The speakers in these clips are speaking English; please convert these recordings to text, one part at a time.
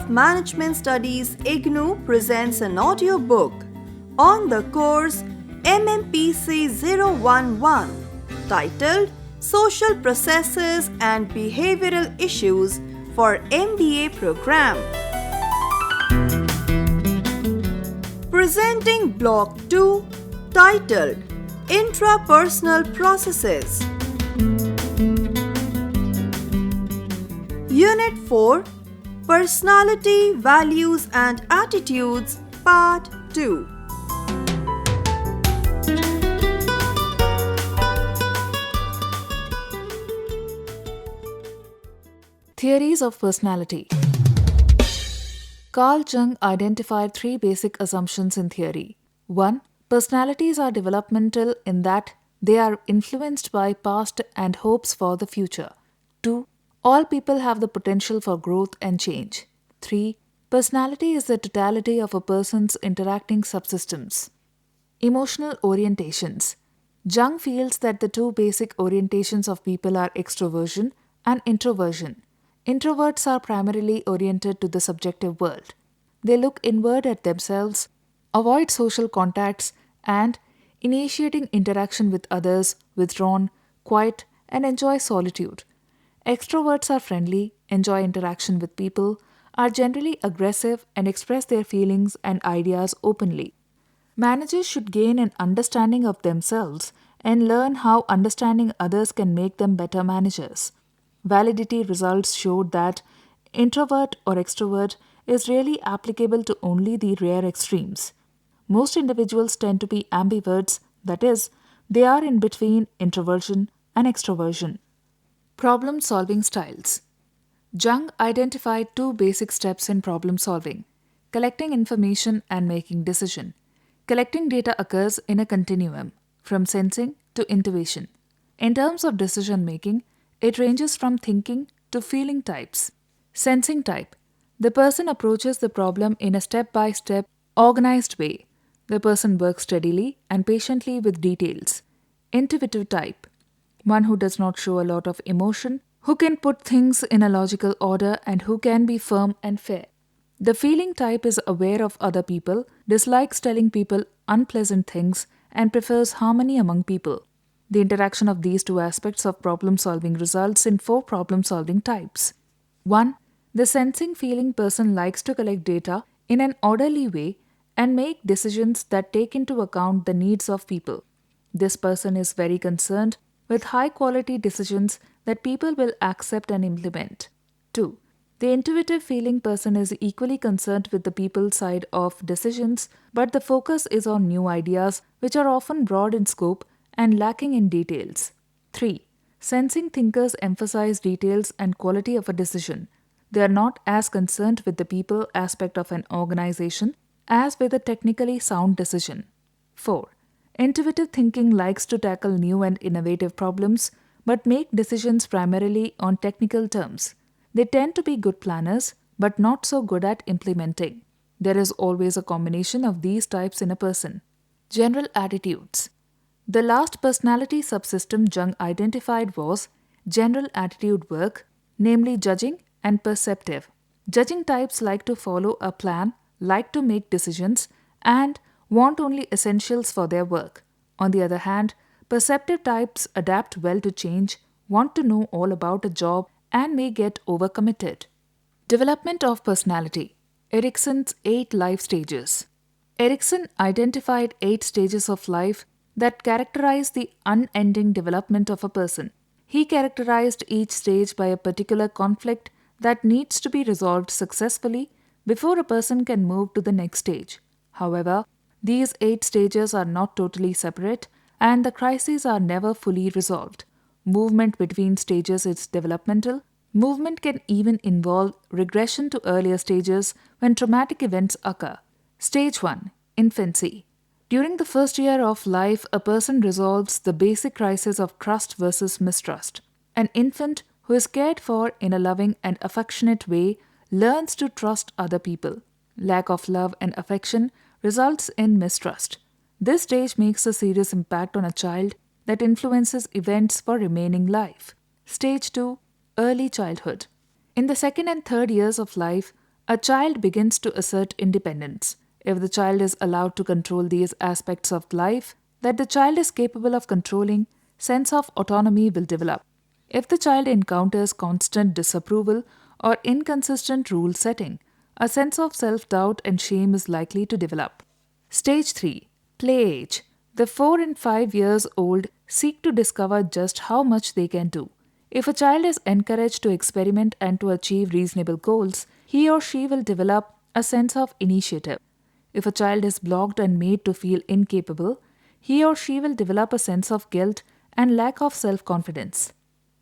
of Management Studies IGNOU presents an audiobook on the course Mmpc 011 titled Social Processes and Behavioral Issues for MBA Program. Presenting Block 2 titled Intrapersonal Processes. Unit 4 Personality, Values and Attitudes Part 2. Theories of personality. Carl Jung identified three basic assumptions in theory. 1. Personalities are developmental in that they are influenced by past and hopes for the future. 2. All people have the potential for growth and change. 3. Personality is the totality of a person's interacting subsystems. Emotional orientations. Jung feels that the two basic orientations of people are extroversion and introversion. Introverts are primarily oriented to the subjective world. They look inward at themselves, avoid social contacts, and, initiating interaction with others, withdrawn, quiet, and enjoy solitude. Extroverts are friendly, enjoy interaction with people, are generally aggressive, and express their feelings and ideas openly. Managers should gain an understanding of themselves and learn how understanding others can make them better managers. Validity results showed that introvert or extrovert is really applicable to only the rare extremes. Most individuals tend to be ambiverts, that is, they are in between introversion and extroversion. Problem-solving styles. Jung identified two basic steps in problem solving: collecting information and making decision. Collecting data occurs in a continuum, from sensing to intuition. In terms of decision making, it ranges from thinking to feeling types. Sensing type. The person approaches the problem in a step-by-step, organized way. The person works steadily and patiently with details. Intuitive type. One who does not show a lot of emotion, who can put things in a logical order, and who can be firm and fair. The feeling type is aware of other people, dislikes telling people unpleasant things, and prefers harmony among people. The interaction of these two aspects of problem-solving results in 4 problem-solving types. 1. The sensing feeling person likes to collect data in an orderly way and make decisions that take into account the needs of people. This person is very concerned with high-quality decisions that people will accept and implement. 2. The intuitive feeling person is equally concerned with the people side of decisions, but the focus is on new ideas, which are often broad in scope and lacking in details. 3. Sensing thinkers emphasize details and quality of a decision. They are not as concerned with the people aspect of an organization as with a technically sound decision. 4. Intuitive thinking likes to tackle new and innovative problems, but make decisions primarily on technical terms. They tend to be good planners, but not so good at implementing. There is always a combination of these types in a person. General attitudes. The last personality subsystem Jung identified was general attitude work, namely judging and perceptive. Judging types like to follow a plan, like to make decisions, and want only essentials for their work. On the other hand, perceptive types adapt well to change, want to know all about a job, and may get overcommitted. Development of personality. Erikson's 8 life stages. Erikson identified 8 stages of life that characterize the unending development of a person. He characterized each stage by a particular conflict that needs to be resolved successfully before a person can move to the next stage. However, these 8 stages are not totally separate, and the crises are never fully resolved. Movement between stages is developmental. Movement can even involve regression to earlier stages when traumatic events occur. Stage 1. Infancy. During the first year of life, a person resolves the basic crisis of trust versus mistrust. An infant who is cared for in a loving and affectionate way learns to trust other people. Lack of love and affection results in mistrust. This stage makes a serious impact on a child that influences events for remaining life. Stage 2. Early childhood. In the second and third years of life, A child begins to assert independence. If the child is allowed to control these aspects of life that the child is capable of controlling, sense of autonomy will develop. If the child encounters constant disapproval or inconsistent rule setting, a sense of self-doubt and shame is likely to develop. Stage 3. Play age. The 4 and 5 years old seek to discover just how much they can do. If a child is encouraged to experiment and to achieve reasonable goals, he or she will develop a sense of initiative. If a child is blocked and made to feel incapable, he or she will develop a sense of guilt and lack of self-confidence.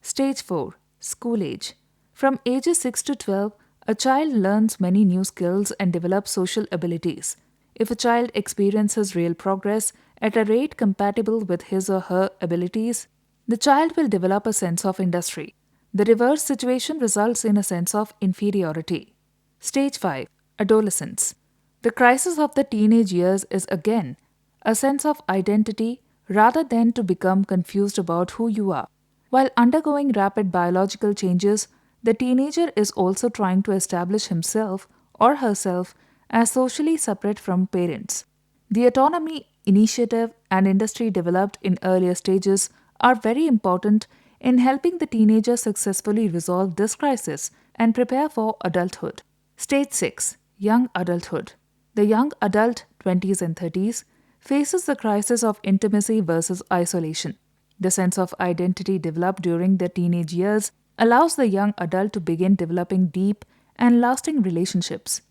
Stage 4. School age. From ages 6 to 12, a child learns many new skills and develops social abilities. If a child experiences real progress at a rate compatible with his or her abilities, the child will develop a sense of industry. The reverse situation results in a sense of inferiority. Stage 5. Adolescence. The crisis of the teenage years is again a sense of identity rather than to become confused about who you are. While undergoing rapid biological changes, the teenager is also trying to establish himself or herself as socially separate from parents. The autonomy, initiative, and industry developed in earlier stages are very important in helping the teenager successfully resolve this crisis and prepare for adulthood. Stage 6. Young adulthood. The young adult, 20s and 30s, faces the crisis of intimacy versus isolation. The sense of identity developed during the teenage years allows the young adult to begin developing deep and lasting relationships.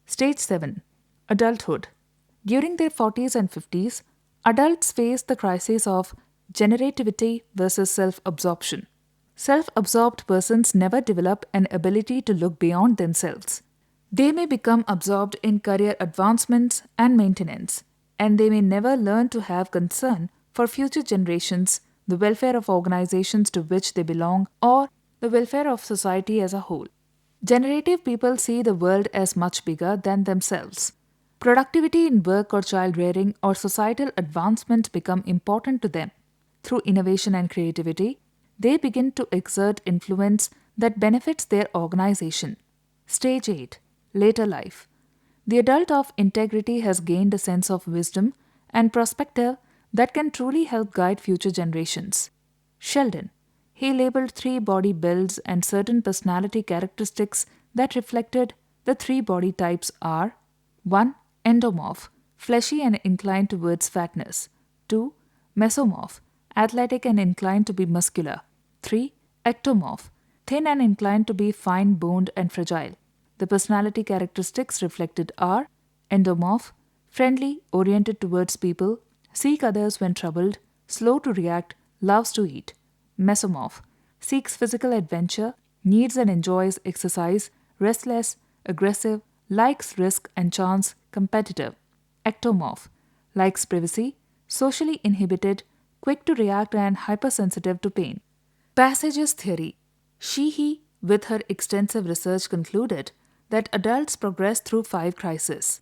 Stage 7. Adulthood. During their 40s and 50s, adults face the crisis of generativity versus self-absorption. Self-absorbed persons never develop an ability to look beyond themselves. They may become absorbed in career advancements and maintenance, and they may never learn to have concern for future generations, the welfare of organizations to which they belong, or the welfare of society as a whole. Generative people see the world as much bigger than themselves. Productivity in work or child rearing or societal advancement become important to them. Through innovation and creativity, they begin to exert influence that benefits their organization. Stage 8. Later life. The adult of integrity has gained a sense of wisdom and perspective that can truly help guide future generations. Sheldon. He labeled 3 body builds and certain personality characteristics that reflected the 3 body types are 1. Endomorph, fleshy and inclined towards fatness. 2. Mesomorph, athletic and inclined to be muscular. 3. Ectomorph, thin and inclined to be fine-boned and fragile. The personality characteristics reflected are endomorph, friendly, oriented towards people, seek others when troubled, slow to react, loves to eat. Mesomorph, seeks physical adventure, needs and enjoys exercise, restless, aggressive, likes risk and chance, competitive. Ectomorph, likes privacy, socially inhibited, quick to react and hypersensitive to pain. Passages theory. Sheehy, with her extensive research, concluded that adults progress through 5 crises.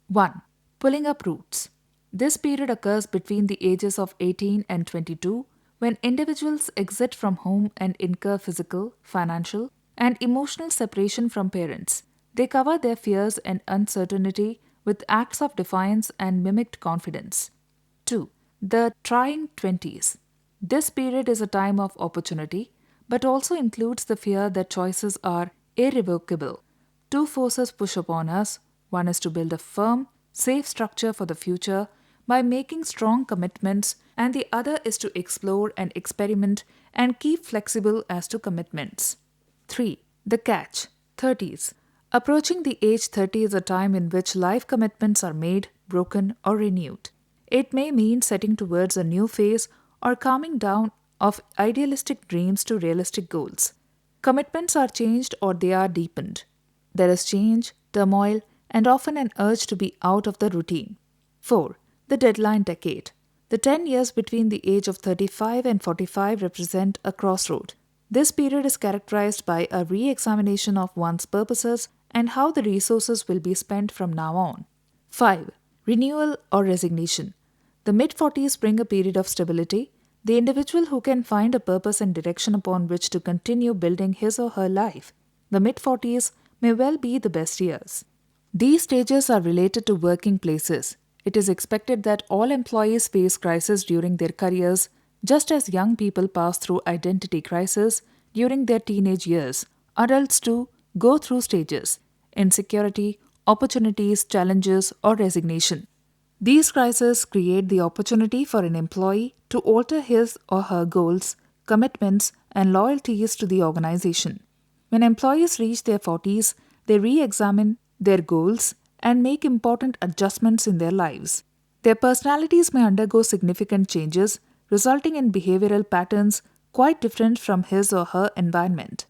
1. Pulling up roots. This period occurs between the ages of 18 and 22 when individuals exit from home and incur physical, financial, and emotional separation from parents. They cover their fears and uncertainty with acts of defiance and mimicked confidence. 2. The trying 20s. This period is a time of opportunity, but also includes the fear that choices are irrevocable. 2 forces push upon us. One is to build a firm, safe structure for the future by making strong commitments, and the other is to explore and experiment and keep flexible as to commitments. 3. The catch, 30s. Approaching the age 30 is a time in which life commitments are made, broken, or renewed. It may mean setting towards a new phase or calming down of idealistic dreams to realistic goals. Commitments are changed or they are deepened. There is change, turmoil, and often an urge to be out of the routine. 4. The deadline decade. The 10 years between the age of 35 and 45 represent a crossroad. This period is characterized by a re-examination of one's purposes and how the resources will be spent from now on. 5. Renewal or resignation. The mid-40s bring a period of stability. The individual who can find a purpose and direction upon which to continue building his or her life. The mid-40s may well be the best years. These stages are related to working places. It is expected that all employees face crises during their careers, just as young people pass through identity crisis during their teenage years. Adults too go through stages: insecurity, opportunities, challenges, or resignation. These crises create the opportunity for an employee to alter his or her goals, commitments, and loyalties to the organization. When employees reach their 40s, they re examine their goals and make important adjustments in their lives. Their personalities may undergo significant changes, resulting in behavioral patterns quite different from his or her environment.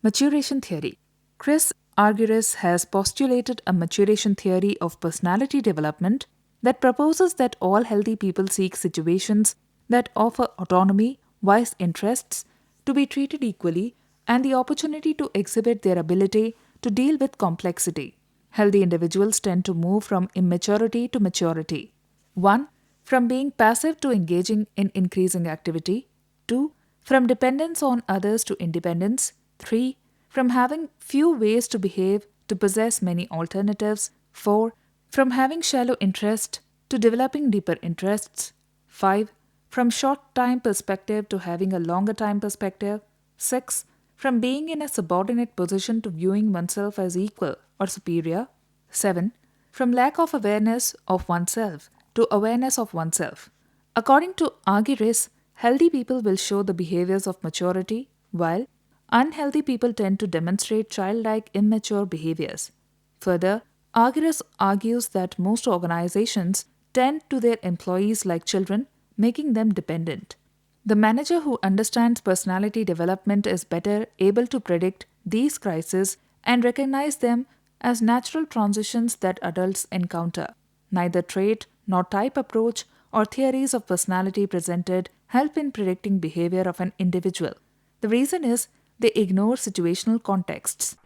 Maturation theory. Chris Argyris has postulated a maturation theory of personality development that proposes that all healthy people seek situations that offer autonomy, wise interests, to be treated equally, and the opportunity to exhibit their ability to deal with complexity. Healthy individuals tend to move from immaturity to maturity. 1. From being passive to engaging in increasing activity. 2. From dependence on others to independence. 3. From having few ways to behave to possess many alternatives. 4. From having shallow interest to developing deeper interests. 5. From short time perspective to having a longer time perspective. 6. From being in a subordinate position to viewing oneself as equal or superior. 7. From lack of awareness of oneself to awareness of oneself. According to Argyris, healthy people will show the behaviors of maturity, while unhealthy people tend to demonstrate childlike, immature behaviors. Further, Argyris argues that most organizations tend to their employees like children, making them dependent. The manager who understands personality development is better able to predict these crises and recognize them as natural transitions that adults encounter. Neither trait nor type approach or theories of personality presented help in predicting behavior of an individual. The reason is they ignore situational contexts.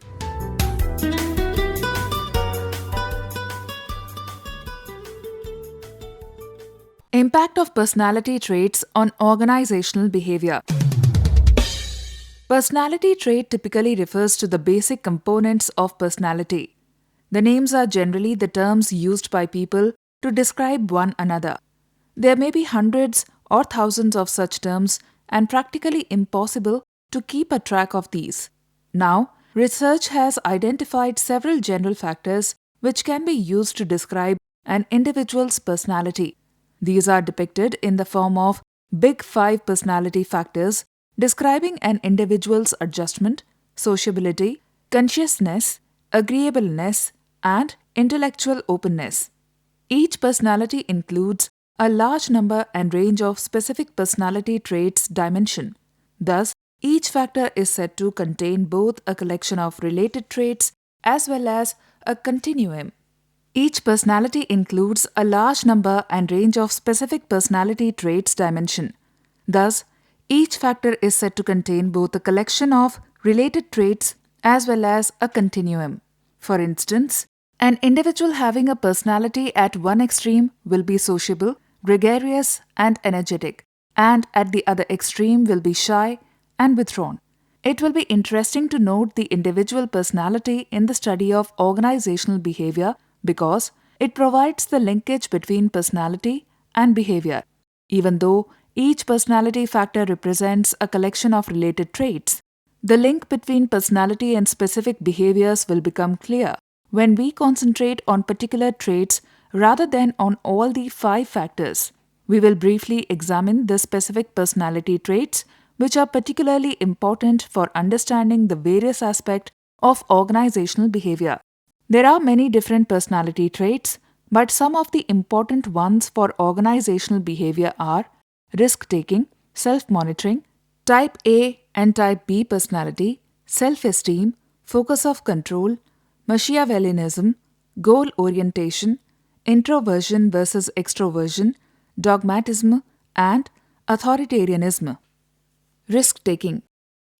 Impact of personality traits on organizational behavior. Personality trait typically refers to the basic components of personality. The names are generally the terms used by people to describe one another. There may be hundreds or thousands of such terms and practically impossible to keep a track of these. Now, research has identified several general factors which can be used to describe an individual's personality. These are depicted in the form of Big Five personality factors describing an individual's adjustment, sociability, consciousness, agreeableness, and intellectual openness. Each personality includes a large number and range of specific personality traits dimension. Thus, each factor is said to contain both a collection of related traits as well as a continuum. Each personality includes a large number and range of specific personality traits dimension. Thus, each factor is said to contain both a collection of related traits as well as a continuum. For instance, an individual having a personality at one extreme will be sociable, gregarious, and energetic, and at the other extreme will be shy and withdrawn. It will be interesting to note the individual personality in the study of organizational behavior because it provides the linkage between personality and behavior. Even though each personality factor represents a collection of related traits, the link between personality and specific behaviors will become clear when we concentrate on particular traits rather than on all the 5 factors. We will briefly examine the specific personality traits which are particularly important for understanding the various aspects of organizational behavior. There are many different personality traits, but some of the important ones for organizational behavior are risk-taking, self-monitoring, type A and type B personality, self-esteem, focus of control, Machiavellianism, goal orientation, introversion versus extroversion, dogmatism, and authoritarianism. Risk-taking.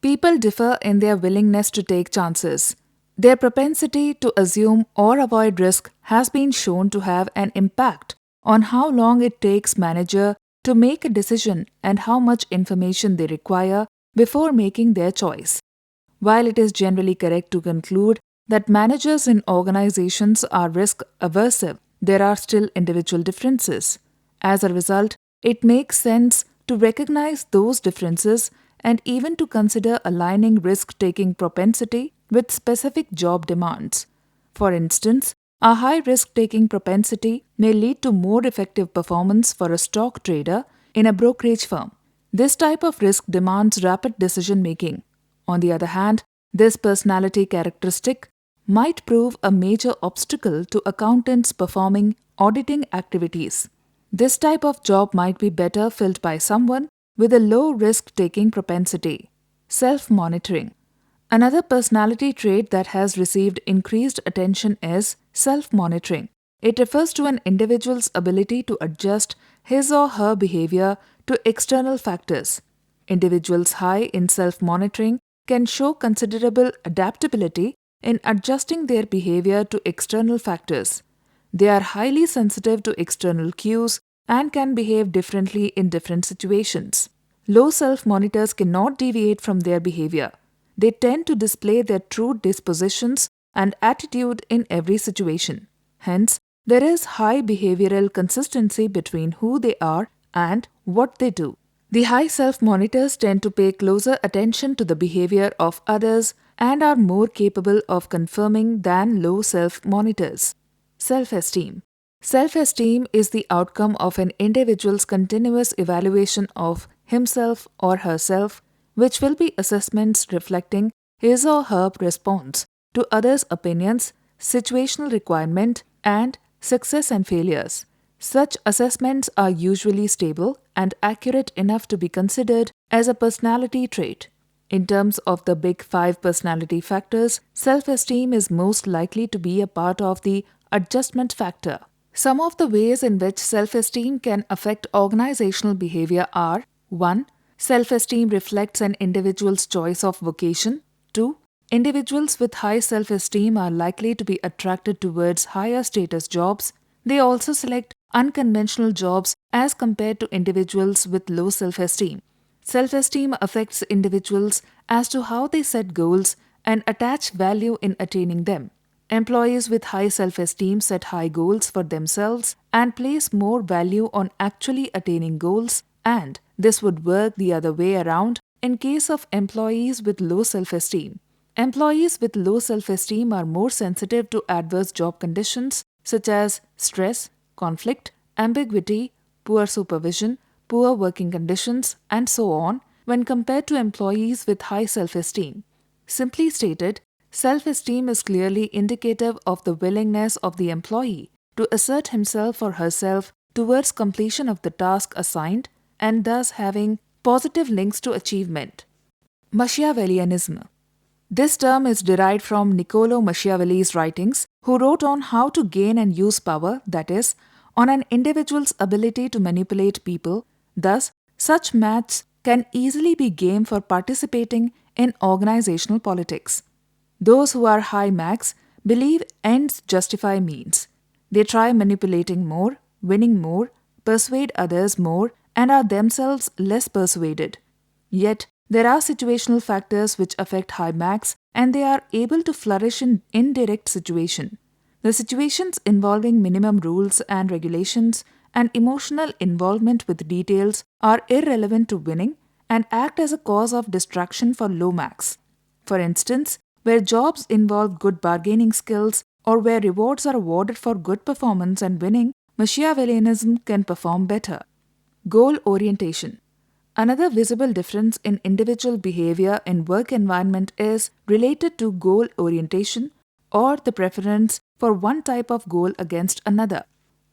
People differ in their willingness to take chances. Their propensity to assume or avoid risk has been shown to have an impact on how long it takes manager to make a decision and how much information they require before making their choice. While it is generally correct to conclude that managers in organizations are risk aversive, there are still individual differences. As a result, it makes sense to recognize those differences and even to consider aligning risk taking propensity with specific job demands. For instance, a high risk taking propensity may lead to more effective performance for a stock trader in a brokerage firm. This type of risk demands rapid decision making. On the other hand, this personality characteristic might prove a major obstacle to accountants performing auditing activities. This type of job might be better filled by someone with a low risk taking propensity. Self monitoring. Another personality trait that has received increased attention is self monitoring. It refers to an individual's ability to adjust his or her behavior to external factors. Individuals high in self monitoring can show considerable adaptability in adjusting their behavior to external factors. They are highly sensitive to external cues and can behave differently in different situations. Low self monitors cannot deviate from their behavior. They tend to display their true dispositions and attitude in every situation. Hence, there is high behavioral consistency between who they are and what they do. The high self monitors tend to pay closer attention to the behavior of others and are more capable of confirming than low self monitors. Self esteem. Self esteem is the outcome of an individual's continuous evaluation of himself or herself, which will be assessments reflecting his or her response to others' opinions, situational requirement, and success and failures. Such assessments are usually stable and accurate enough to be considered as a personality trait. In terms of the big 5 personality factors, self-esteem is most likely to be a part of the adjustment factor. Some of the ways in which self-esteem can affect organizational behavior are: 1. Self-esteem reflects an individual's choice of vocation. 2. Individuals with high self-esteem are likely to be attracted towards higher status jobs. They also select unconventional jobs as compared to individuals with low self-esteem. Self-esteem affects individuals as to how they set goals and attach value in attaining them. Employees with high self-esteem set high goals for themselves and place more value on actually attaining goals, and this would work the other way around in case of employees with low self-esteem. Employees with low self-esteem are more sensitive to adverse job conditions such as stress, conflict, ambiguity, poor supervision, poor working conditions, and so on when compared to employees with high self-esteem. Simply stated, self-esteem is clearly indicative of the willingness of the employee to assert himself or herself towards completion of the task assigned and thus having positive links to achievement. Machiavellianism. This term is derived from Niccolo Machiavelli's writings, who wrote on how to gain and use power, that is, on an individual's ability to manipulate people. Thus, such maths can easily be game for participating in organizational politics. Those who are high max believe ends justify means. They try manipulating more, winning more, persuade others more, and are themselves less persuaded. Yet, there are situational factors which affect high max, and they are able to flourish in indirect situation. The situations involving minimum rules and regulations and emotional involvement with details are irrelevant to winning and act as a cause of distraction for low max. For instance, where jobs involve good bargaining skills or where rewards are awarded for good performance and winning, Machiavellianism can perform better. Goal orientation. Another visible difference in individual behavior in work environment is related to goal orientation or the preference for one type of goal against another.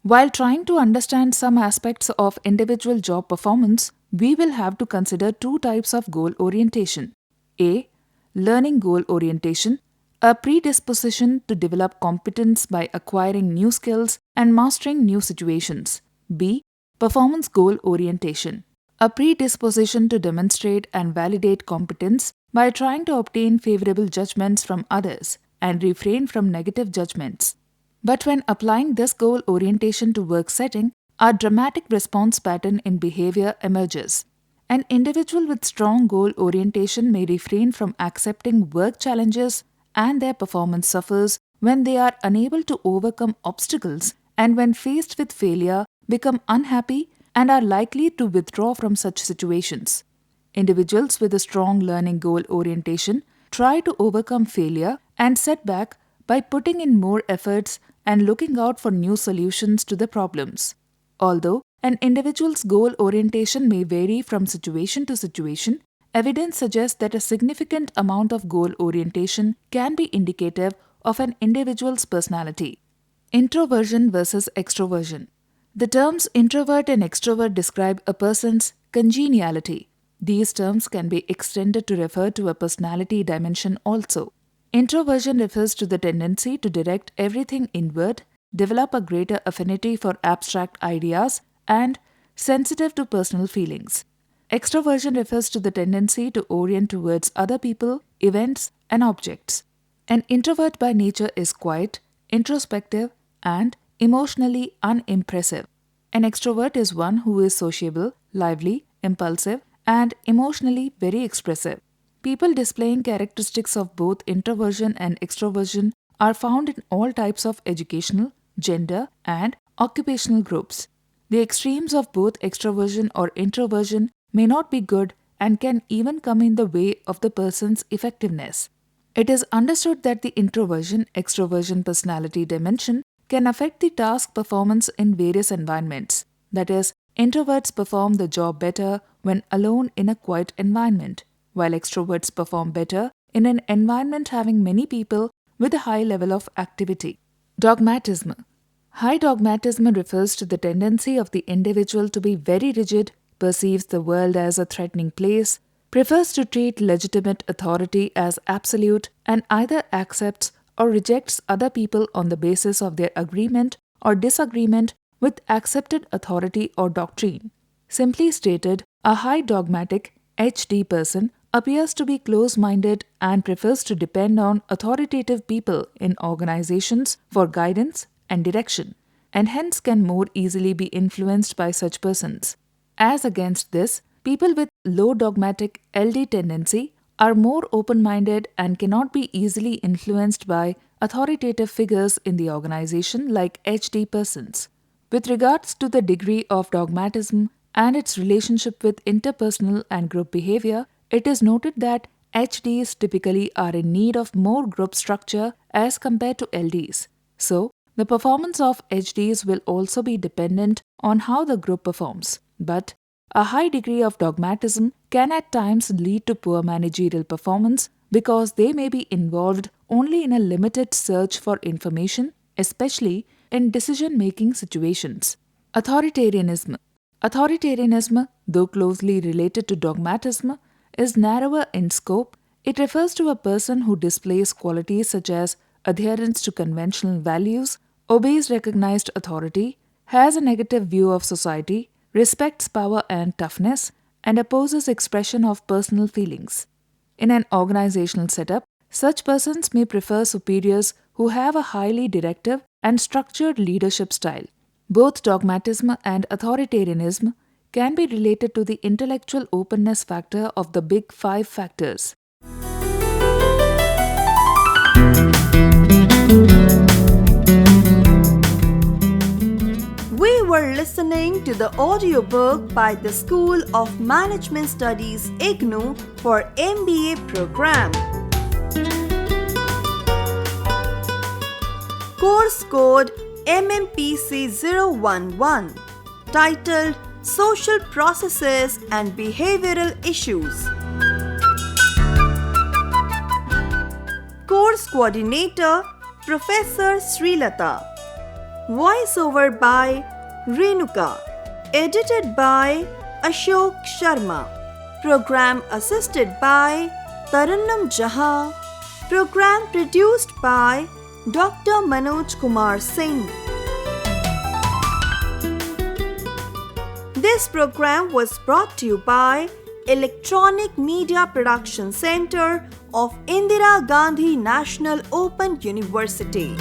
While trying to understand some aspects of individual job performance, we will have to consider 2 types of goal orientation. A. Learning goal orientation, a predisposition to develop competence by acquiring new skills and mastering new situations. B. Performance goal orientation, a predisposition to demonstrate and validate competence by trying to obtain favorable judgments from others and refrain from negative judgments. But when applying this goal orientation to work setting, a dramatic response pattern in behavior emerges. An individual with strong goal orientation may refrain from accepting work challenges and their performance suffers when they are unable to overcome obstacles and when faced with failure become unhappy and are likely to withdraw from such situations. Individuals with a strong learning goal orientation try to overcome failure and setback by putting in more efforts and looking out for new solutions to the problems. Although an individual's goal orientation may vary from situation to situation, evidence suggests that a significant amount of goal orientation can be indicative of an individual's personality. Introversion versus extroversion. The terms introvert and extrovert describe a person's congeniality. These terms can be extended to refer to a personality dimension also. Introversion refers to the tendency to direct everything inward, develop a greater affinity for abstract ideas, and sensitive to personal feelings. Extroversion refers to the tendency to orient towards other people, events, and objects. An introvert by nature is quiet, introspective, and emotionally unimpressive. An extrovert is one who is sociable, lively, impulsive, and emotionally very expressive. People displaying characteristics of both introversion and extroversion are found in all types of educational, gender, and occupational groups. The extremes of both extroversion or introversion may not be good and can even come in the way of the person's effectiveness. It is understood that the introversion-extroversion personality dimension can affect the task performance in various environments. That is, introverts perform the job better when alone in a quiet environment, while extroverts perform better in an environment having many people with a high level of activity. Dogmatism. High dogmatism refers to the tendency of the individual to be very rigid, perceives the world as a threatening place, prefers to treat legitimate authority as absolute, and either accepts or rejects other people on the basis of their agreement or disagreement with accepted authority or doctrine. Simply stated, a high dogmatic HD person appears to be close-minded and prefers to depend on authoritative people in organizations for guidance and direction, and hence can more easily be influenced by such persons. As against this, people with low dogmatic LD tendency are more open-minded and cannot be easily influenced by authoritative figures in the organization like HD persons. With regards to the degree of dogmatism and its relationship with interpersonal and group behavior, it is noted that HDs typically are in need of more group structure as compared to LDs. So, the performance of HDs will also be dependent on how the group performs. But a high degree of dogmatism can at times lead to poor managerial performance because they may be involved only in a limited search for information, especially in decision-making situations. Authoritarianism. Authoritarianism, though closely related to dogmatism, is narrower in scope. It refers to a person who displays qualities such as adherence to conventional values, obeys recognized authority, has a negative view of society, respects power and toughness, and opposes expression of personal feelings. In an organizational setup, such persons may prefer superiors who have a highly directive and structured leadership style. Both dogmatism and authoritarianism can be related to the intellectual openness factor of the big 5 factors. We were listening to the audiobook by the School of Management Studies IGNOU for MBA program. Course code Mmpc 011, titled Social Processes and Behavioral Issues. Course Coordinator Professor Srilata. Voiceover by Renuka. Edited by Ashok Sharma. Program assisted by Tarannum Jahan. Program produced by Dr. Manoj Kumar Singh. This program was brought to you by Electronic Media Production Center of Indira Gandhi National Open University.